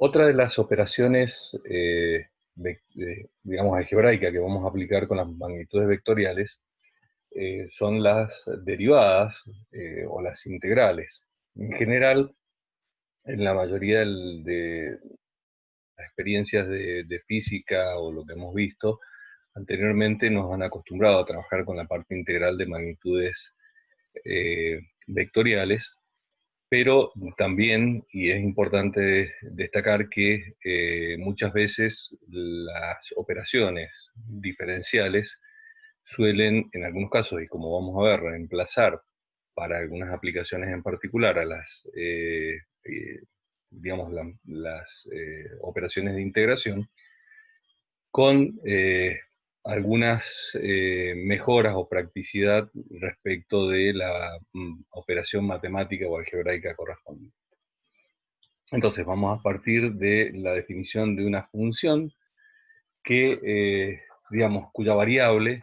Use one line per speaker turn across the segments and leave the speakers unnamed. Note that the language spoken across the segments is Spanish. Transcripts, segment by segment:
Otra de las operaciones, digamos, algebraicas que vamos a aplicar con las magnitudes vectoriales son las derivadas o las integrales. En general, en la mayoría de las experiencias de física o lo que hemos visto anteriormente, nos han acostumbrado a trabajar con la parte integral de magnitudes vectoriales, pero también, y es importante destacar que muchas veces las operaciones diferenciales suelen, en algunos casos, y como vamos a ver, reemplazar para algunas aplicaciones en particular a digamos, las operaciones de integración, con algunas mejoras o practicidad respecto de la operación matemática o algebraica correspondiente. Entonces vamos a partir de la definición de una función que, digamos, cuya variable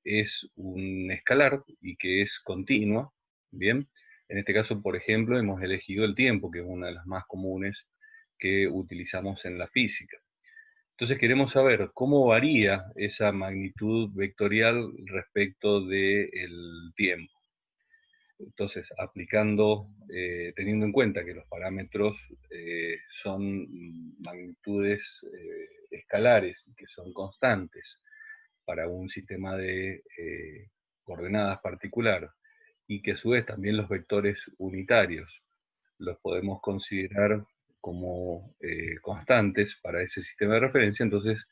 es un escalar y que es continua, ¿bien? En este caso, por ejemplo, hemos elegido el tiempo, que es una de las más comunes que utilizamos en la física. Entonces queremos saber cómo varía esa magnitud vectorial respecto del tiempo. Entonces, teniendo en cuenta que los parámetros son magnitudes escalares, que son constantes para un sistema de coordenadas particular, y que a su vez también los vectores unitarios los podemos considerar como constantes para ese sistema de referencia, entonces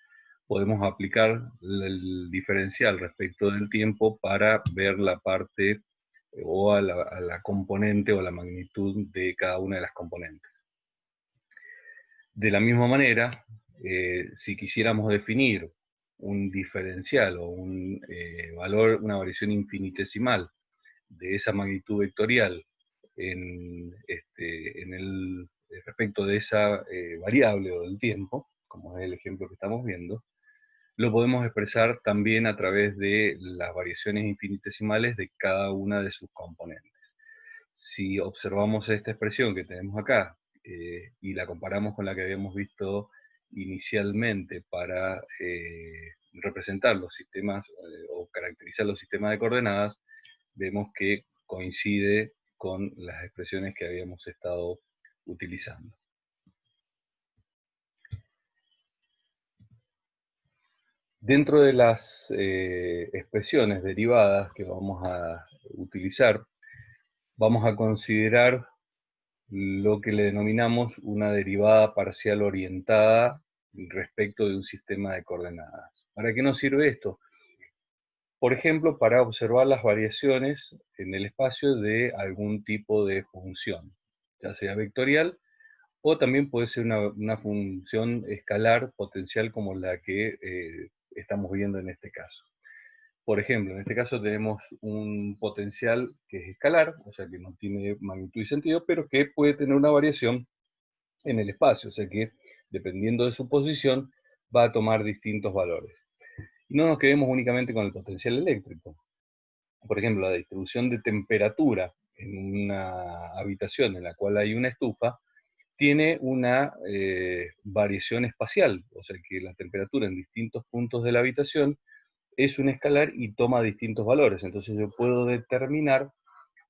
podemos aplicar el diferencial respecto del tiempo para ver la parte o a la componente o la magnitud de cada una de las componentes. De la misma manera, si quisiéramos definir un diferencial o un valor, una variación infinitesimal de esa magnitud vectorial respecto de esa variable o del tiempo, como es el ejemplo que estamos viendo, lo podemos expresar también a través de las variaciones infinitesimales de cada una de sus componentes. Si observamos esta expresión que tenemos acá y la comparamos con la que habíamos visto inicialmente para representar los sistemas o caracterizar los sistemas de coordenadas, vemos que coincide con las expresiones que habíamos estado utilizando. Dentro de las expresiones derivadas que vamos a utilizar, vamos a considerar lo que le denominamos una derivada parcial orientada respecto de un sistema de coordenadas. ¿Para qué nos sirve esto? Por ejemplo, para observar las variaciones en el espacio de algún tipo de función, ya sea vectorial o también puede ser una función escalar potencial como la que estamos viendo en este caso. Por ejemplo, en este caso tenemos un potencial que es escalar, o sea que no tiene magnitud y sentido, pero que puede tener una variación en el espacio, o sea que dependiendo de su posición va a tomar distintos valores. Y no nos quedemos únicamente con el potencial eléctrico. Por ejemplo, la distribución de temperatura en una habitación en la cual hay una estufa tiene una variación espacial, o sea que la temperatura en distintos puntos de la habitación es un escalar y toma distintos valores. Entonces yo puedo determinar,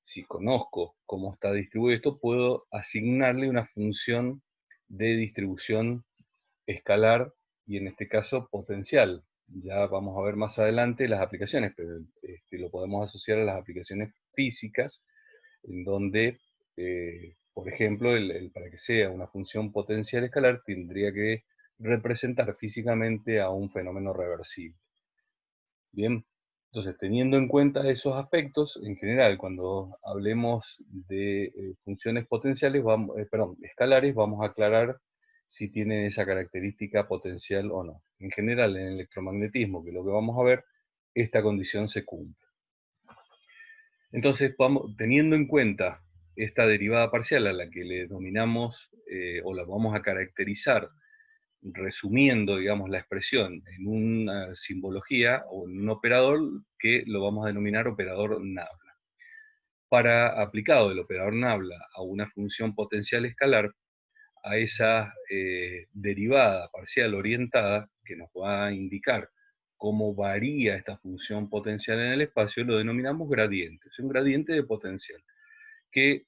si conozco cómo está distribuido esto, puedo asignarle una función de distribución escalar y en este caso potencial. Ya vamos a ver más adelante las aplicaciones, pero lo podemos asociar a las aplicaciones físicas, en donde, por ejemplo, para que sea una función potencial escalar, tendría que representar físicamente a un fenómeno reversible. Bien, entonces teniendo en cuenta esos aspectos, en general, cuando hablemos de funciones potenciales, escalares, vamos a aclarar si tienen esa característica potencial o no. En general, en el electromagnetismo, que es lo que vamos a ver, esta condición se cumple. Entonces, teniendo en cuenta esta derivada parcial a la que le denominamos o la vamos a caracterizar resumiendo, digamos, la expresión en una simbología o en un operador que lo vamos a denominar operador Nabla. Para aplicado el operador Nabla a una función potencial escalar, a esa derivada parcial orientada, que nos va a indicar cómo varía esta función potencial en el espacio, lo denominamos gradiente. Es un gradiente de potencial, que,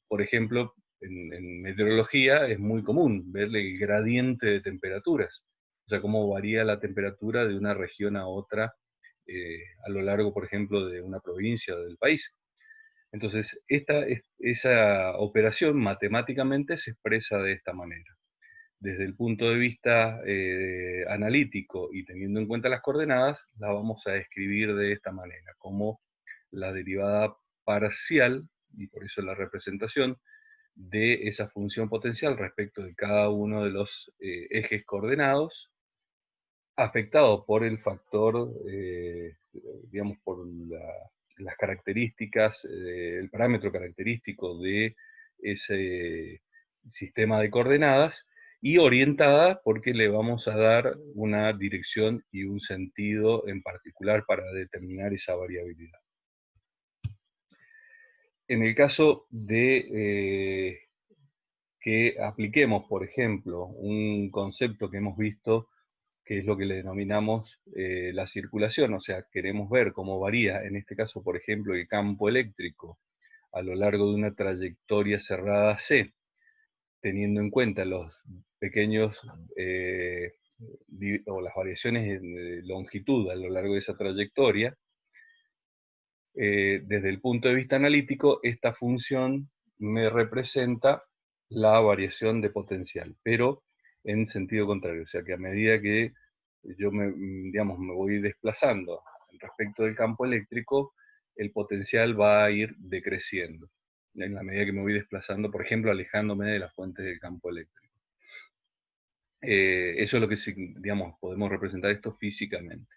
por ejemplo, en meteorología es muy común ver el gradiente de temperaturas, o sea, cómo varía la temperatura de una región a otra a lo largo, por ejemplo, de una provincia o del país. Entonces, esa operación matemáticamente se expresa de esta manera. Desde el punto de vista analítico y teniendo en cuenta las coordenadas, la vamos a escribir de esta manera, como la derivada parcial, y por eso la representación, de esa función potencial respecto de cada uno de los ejes coordenados, afectado por el factor, digamos, por las características, el parámetro característico de ese sistema de coordenadas, y orientada porque le vamos a dar una dirección y un sentido en particular para determinar esa variabilidad. En el caso de que apliquemos, por ejemplo, un concepto que hemos visto, que es lo que le denominamos la circulación, o sea, queremos ver cómo varía, en este caso, por ejemplo, el campo eléctrico a lo largo de una trayectoria cerrada C, teniendo en cuenta los pequeños o las variaciones en longitud a lo largo de esa trayectoria. Desde el punto de vista analítico, esta función me representa la variación de potencial, pero en sentido contrario, o sea que a medida que yo digamos, me voy desplazando respecto del campo eléctrico, el potencial va a ir decreciendo, en la medida que me voy desplazando, por ejemplo, alejándome de las fuentes del campo eléctrico. Eso es lo que, digamos, podemos representar esto físicamente.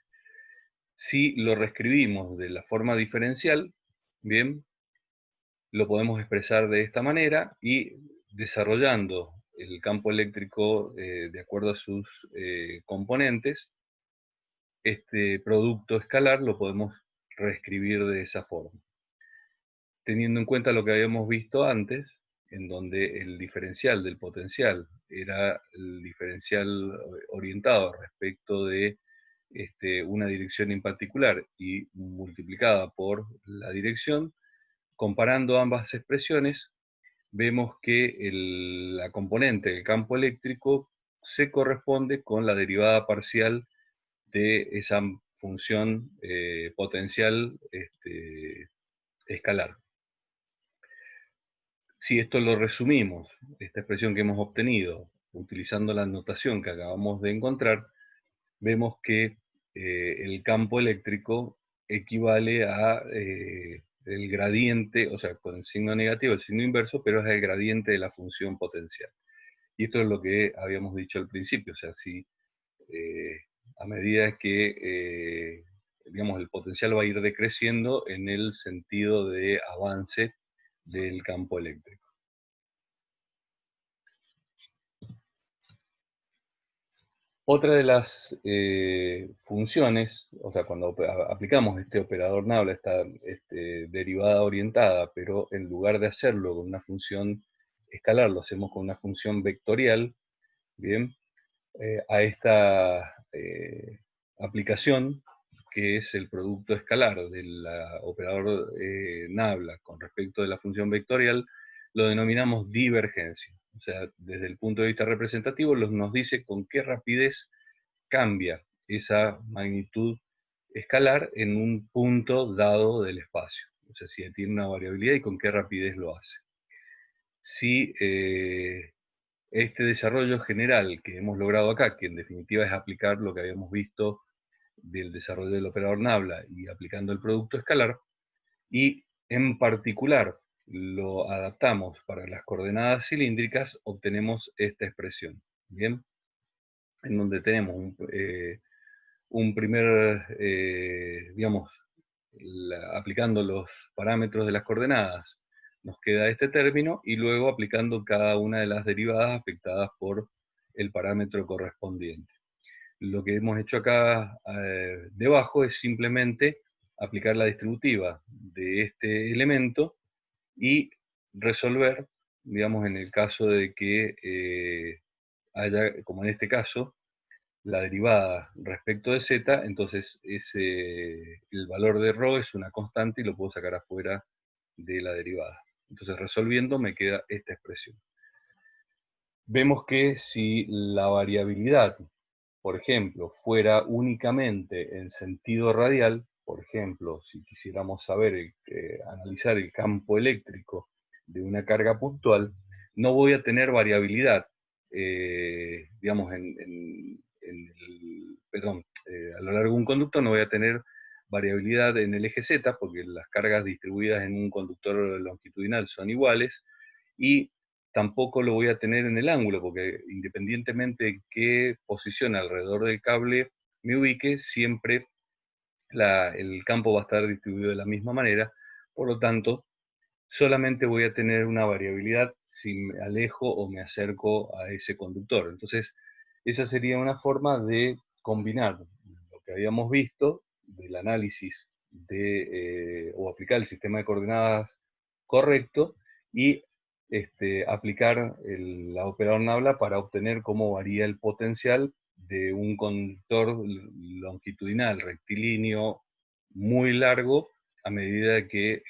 Si lo reescribimos de la forma diferencial, bien, lo podemos expresar de esta manera y desarrollando el campo eléctrico de acuerdo a sus componentes, este producto escalar lo podemos reescribir de esa forma. Teniendo en cuenta lo que habíamos visto antes, en donde el diferencial del potencial era el diferencial orientado respecto de una dirección en particular y multiplicada por la dirección, comparando ambas expresiones, vemos que la componente del campo eléctrico se corresponde con la derivada parcial de esa función potencial escalar. Si esto lo resumimos, esta expresión que hemos obtenido, utilizando la notación que acabamos de encontrar, vemos que el campo eléctrico equivale a el gradiente, o sea, con el signo negativo, el signo inverso, pero es el gradiente de la función potencial. Y esto es lo que habíamos dicho al principio, o sea, si a medida que, digamos, el potencial va a ir decreciendo en el sentido de avance del campo eléctrico. Otra de las funciones, o sea, cuando aplicamos este operador Nabla, esta derivada orientada, pero en lugar de hacerlo con una función escalar, lo hacemos con una función vectorial, bien, a esta aplicación, que es el producto escalar del operador Nabla con respecto de la función vectorial, lo denominamos divergencia. O sea, desde el punto de vista representativo nos dice con qué rapidez cambia esa magnitud escalar en un punto dado del espacio. O sea, si tiene una variabilidad y con qué rapidez lo hace. Si este desarrollo general que hemos logrado acá, que en definitiva es aplicar lo que habíamos visto del desarrollo del operador Nabla y aplicando el producto escalar, y en particular lo adaptamos para las coordenadas cilíndricas, obtenemos esta expresión, ¿bien? En donde tenemos un primer, digamos, aplicando los parámetros de las coordenadas, nos queda este término, y luego aplicando cada una de las derivadas afectadas por el parámetro correspondiente. Lo que hemos hecho acá debajo es simplemente aplicar la distributiva de este elemento y resolver digamos, en el caso de que haya, como en este caso, la derivada respecto de z, entonces el valor de ρ es una constante y lo puedo sacar afuera de la derivada. Entonces, resolviendo, me queda esta expresión. Vemos que si la variabilidad, por ejemplo, fuera únicamente en sentido radial, por ejemplo, si quisiéramos saber, analizar el campo eléctrico de una carga puntual, no voy a tener variabilidad, digamos, a lo largo de un conducto no voy a tener variabilidad en el eje Z, porque las cargas distribuidas en un conductor longitudinal son iguales, y tampoco lo voy a tener en el ángulo, porque independientemente de qué posición alrededor del cable me ubique, siempre el campo va a estar distribuido de la misma manera, por lo tanto, solamente voy a tener una variabilidad si me alejo o me acerco a ese conductor. Entonces, esa sería una forma de combinar lo que habíamos visto del análisis o aplicar el sistema de coordenadas correcto y aplicar la operador Nabla para obtener cómo varía el potencial de un conductor longitudinal rectilíneo muy largo a medida que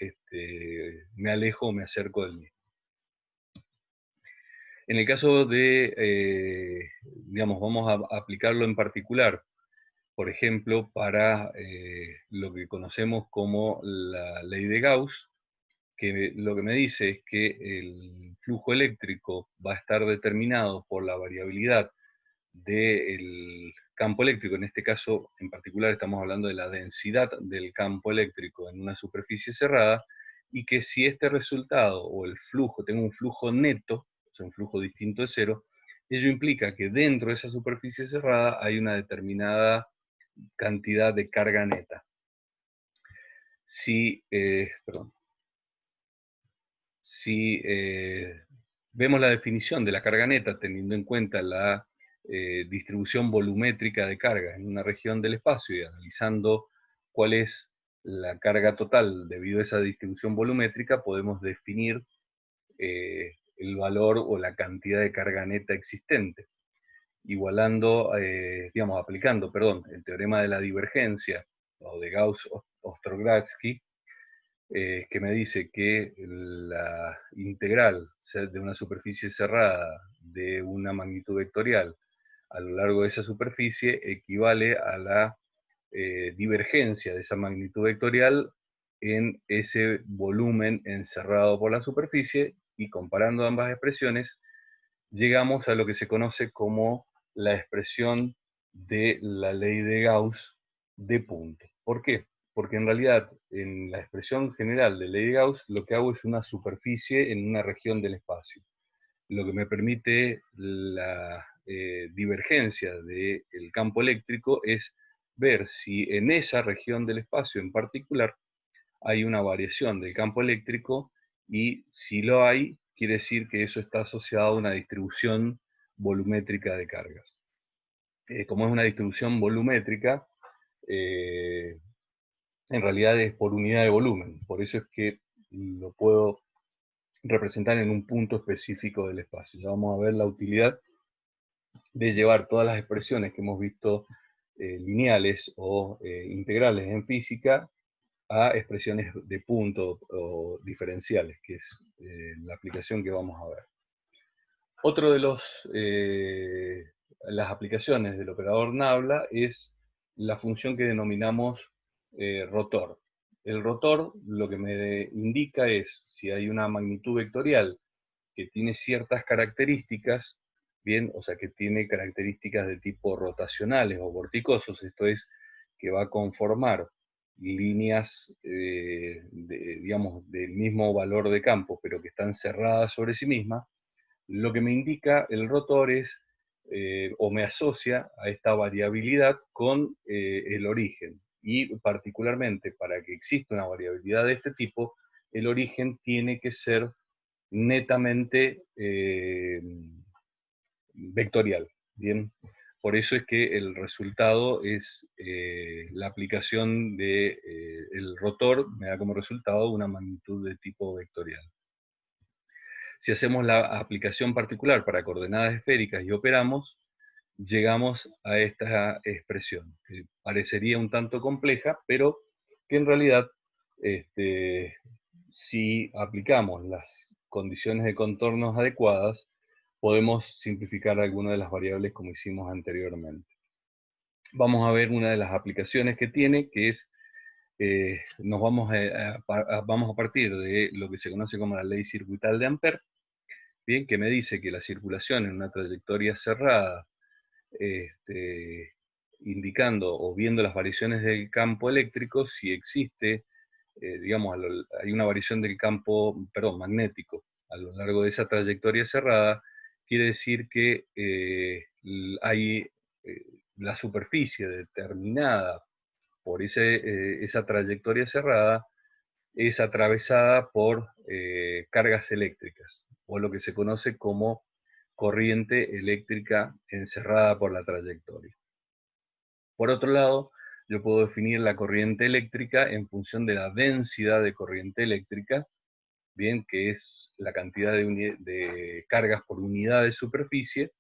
me alejo o me acerco del mismo. En el caso de, digamos, vamos a aplicarlo en particular, por ejemplo, para lo que conocemos como la ley de Gauss, que lo que me dice es que el flujo eléctrico va a estar determinado por la variabilidad del campo eléctrico. En este caso en particular estamos hablando de la densidad del campo eléctrico en una superficie cerrada, y que si este resultado o el flujo, tengo un flujo neto, o sea, un flujo distinto de cero, ello implica que dentro de esa superficie cerrada hay una determinada cantidad de carga neta. Si, si vemos la definición de la carga neta teniendo en cuenta la distribución volumétrica de carga en una región del espacio y analizando cuál es la carga total debido a esa distribución volumétrica, podemos definir el valor o la cantidad de carga neta existente. Igualando, digamos, aplicando, perdón, el teorema de la divergencia o de Gauss-Ostrogradski, que me dice que la integral de una superficie cerrada de una magnitud vectorial a lo largo de esa superficie equivale a la divergencia de esa magnitud vectorial en ese volumen encerrado por la superficie, y comparando ambas expresiones llegamos a lo que se conoce como la expresión de la ley de Gauss de punto. ¿Por qué? Porque en realidad, en la expresión general de ley de Gauss, lo que hago es una superficie en una región del espacio, lo que me permite la divergencia del campo eléctrico es ver si en esa región del espacio en particular hay una variación del campo eléctrico, y si lo hay, quiere decir que eso está asociado a una distribución volumétrica de cargas. Como es una distribución volumétrica, eh, en realidad es por unidad de volumen, por eso es que lo puedo representar en un punto específico del espacio. Ya vamos a ver la utilidad de llevar todas las expresiones que hemos visto lineales o integrales en física a expresiones de punto o diferenciales, que es la aplicación que vamos a ver. Otro de las aplicaciones del operador Nabla es la función que denominamos rotor. El rotor lo que me indica es si hay una magnitud vectorial que tiene ciertas características, bien, o sea, que tiene características de tipo rotacionales o vorticosos, esto es, que va a conformar líneas, digamos, del mismo valor de campo, pero que están cerradas sobre sí mismas. Lo que me indica el rotor es, o me asocia a esta variabilidad con el origen. Y particularmente para que exista una variabilidad de este tipo, el origen tiene que ser netamente vectorial. Bien, por eso es que el resultado es la aplicación del rotor, me da como resultado una magnitud de tipo vectorial. Si hacemos la aplicación particular para coordenadas esféricas y operamos, llegamos a esta expresión, que parecería un tanto compleja, pero que en realidad, si aplicamos las condiciones de contornos adecuadas, podemos simplificar algunas de las variables como hicimos anteriormente. Vamos a ver una de las aplicaciones que tiene, que es, vamos a partir de lo que se conoce como la ley circuital de Ampère, bien, que me dice que la circulación en una trayectoria cerrada, indicando o viendo las variaciones del campo eléctrico, si existe, digamos, hay una variación del campo, perdón, magnético a lo largo de esa trayectoria cerrada, quiere decir que hay la superficie determinada por esa trayectoria cerrada es atravesada por cargas eléctricas, o lo que se conoce como corriente eléctrica encerrada por la trayectoria. Por otro lado, yo puedo definir la corriente eléctrica en función de la densidad de corriente eléctrica, bien, que es la cantidad de cargas por unidad de superficie,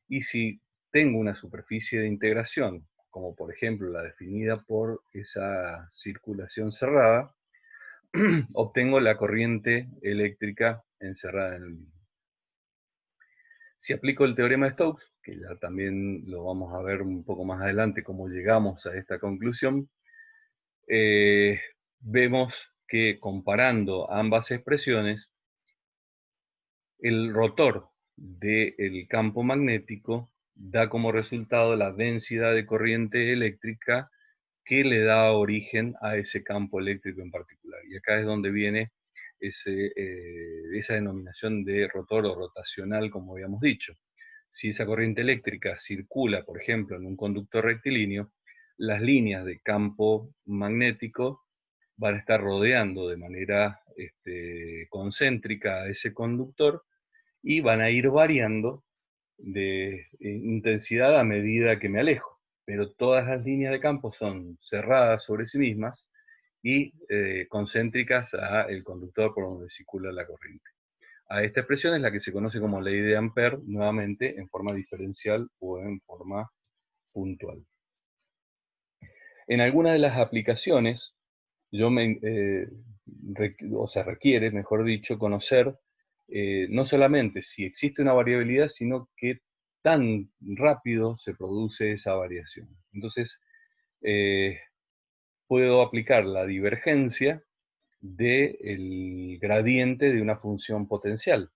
y si tengo una superficie de integración, como por ejemplo la definida por esa circulación cerrada, obtengo la corriente eléctrica encerrada en el mismo. Si aplico el teorema de Stokes, que ya también lo vamos a ver un poco más adelante cómo llegamos a esta conclusión, vemos que comparando ambas expresiones, el rotor del campo magnético da como resultado la densidad de corriente eléctrica que le da origen a ese campo eléctrico en particular. Y acá es donde viene esa denominación de rotor o rotacional, como habíamos dicho. Si esa corriente eléctrica circula, por ejemplo, en un conductor rectilíneo, las líneas de campo magnético van a estar rodeando de manera concéntrica a ese conductor y van a ir variando de intensidad a medida que me alejo. Pero todas las líneas de campo son cerradas sobre sí mismas y concéntricas al conductor por donde circula la corriente. A esta expresión es la que se conoce como ley de Ampère, nuevamente en forma diferencial o en forma puntual. En algunas de las aplicaciones, requiere, mejor dicho, conocer no solamente si existe una variabilidad, sino qué tan rápido se produce esa variación. Entonces, puedo aplicar la divergencia del gradiente de una función potencial.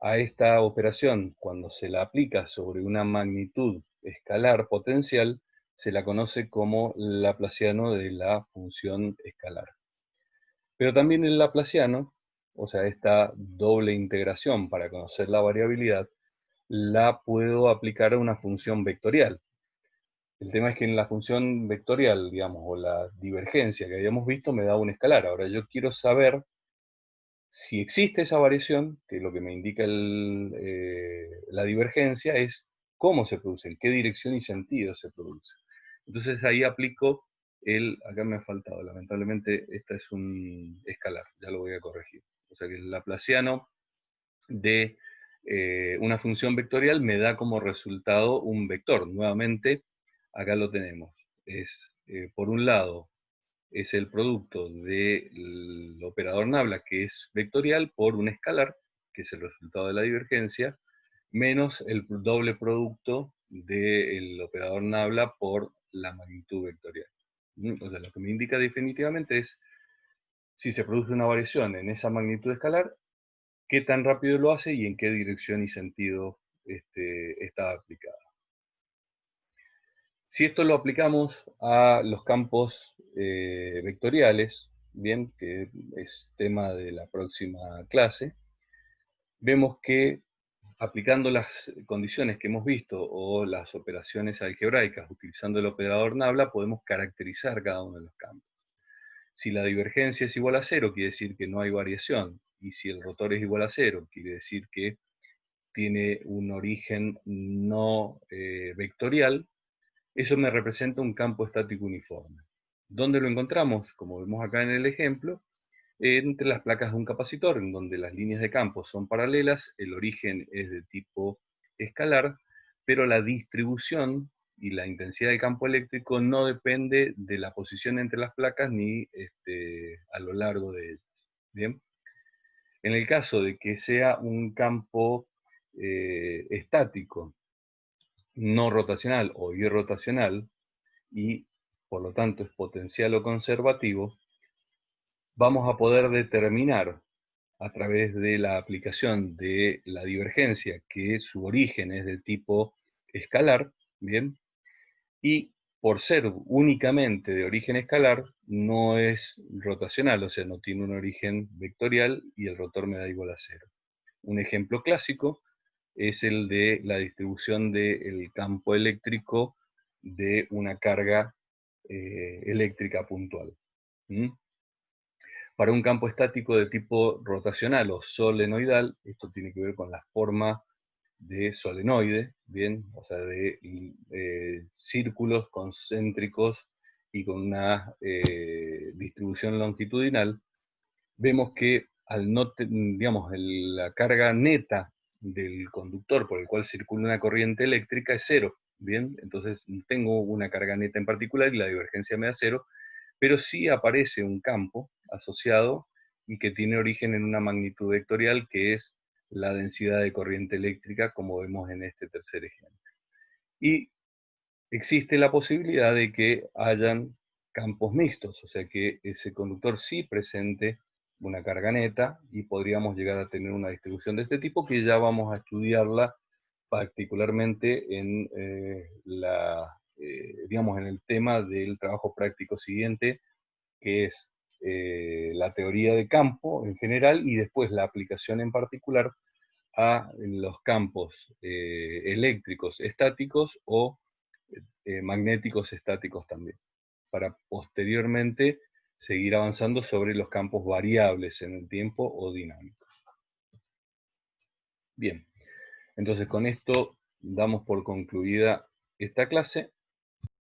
A esta operación, cuando se la aplica sobre una magnitud escalar potencial, se la conoce como laplaciano de la función escalar. Pero también el laplaciano, o sea, esta doble integración para conocer la variabilidad, la puedo aplicar a una función vectorial. El tema es que en la función vectorial, digamos, o la divergencia que habíamos visto, me da un escalar. Ahora yo quiero saber si existe esa variación, que lo que me indica la divergencia es cómo se produce, en qué dirección y sentido se produce. Entonces ahí aplico acá me ha faltado, lamentablemente, esta es un escalar, ya lo voy a corregir. O sea que el laplaciano de una función vectorial me da como resultado un vector. Nuevamente, acá lo tenemos. Es, por un lado, es el producto del operador nabla, que es vectorial, por un escalar, que es el resultado de la divergencia, menos el doble producto del operador nabla por la magnitud vectorial. O sea, lo que me indica definitivamente es si se produce una variación en esa magnitud escalar, qué tan rápido lo hace y en qué dirección y sentido está aplicada. Si esto lo aplicamos a los campos vectoriales, bien, que es tema de la próxima clase, vemos que aplicando las condiciones que hemos visto o las operaciones algebraicas utilizando el operador nabla, podemos caracterizar cada uno de los campos. Si la divergencia es igual a 0, quiere decir que no hay variación, y si el rotor es igual a 0, quiere decir que tiene un origen no vectorial, eso me representa un campo estático uniforme. ¿Dónde lo encontramos? Como vemos acá en el ejemplo, entre las placas de un capacitor, en donde las líneas de campo son paralelas, el origen es de tipo escalar, pero la distribución y la intensidad del campo eléctrico no depende de la posición entre las placas ni a lo largo de ellas. ¿Bien? En el caso de que sea un campo estático, no rotacional o irrotacional, y por lo tanto es potencial o conservativo, vamos a poder determinar a través de la aplicación de la divergencia, que su origen es de tipo escalar, ¿bien? Y por ser únicamente de origen escalar, no es rotacional, o sea, no tiene un origen vectorial y el rotor me da igual a cero. Un ejemplo clásico es el de la distribución del campo eléctrico de una carga eléctrica puntual. ¿Mm? Para un campo estático de tipo rotacional o solenoidal, esto tiene que ver con la forma de solenoide, ¿bien? O sea, de círculos concéntricos y con una distribución longitudinal, vemos que al no, digamos, la carga neta del conductor por el cual circula una corriente eléctrica es cero, ¿bien? Entonces tengo una carga neta en particular y la divergencia me da cero, pero sí aparece un campo asociado y que tiene origen en una magnitud vectorial que es la densidad de corriente eléctrica, como vemos en este tercer ejemplo. Y existe la posibilidad de que hayan campos mixtos, o sea que ese conductor sí presente una carga neta y podríamos llegar a tener una distribución de este tipo que ya vamos a estudiarla particularmente en, digamos, en el tema del trabajo práctico siguiente, que es la teoría de campo en general y después la aplicación en particular a los campos eléctricos estáticos o magnéticos estáticos también, para posteriormente seguir avanzando sobre los campos variables en el tiempo o dinámicos. Bien, entonces con esto damos por concluida esta clase.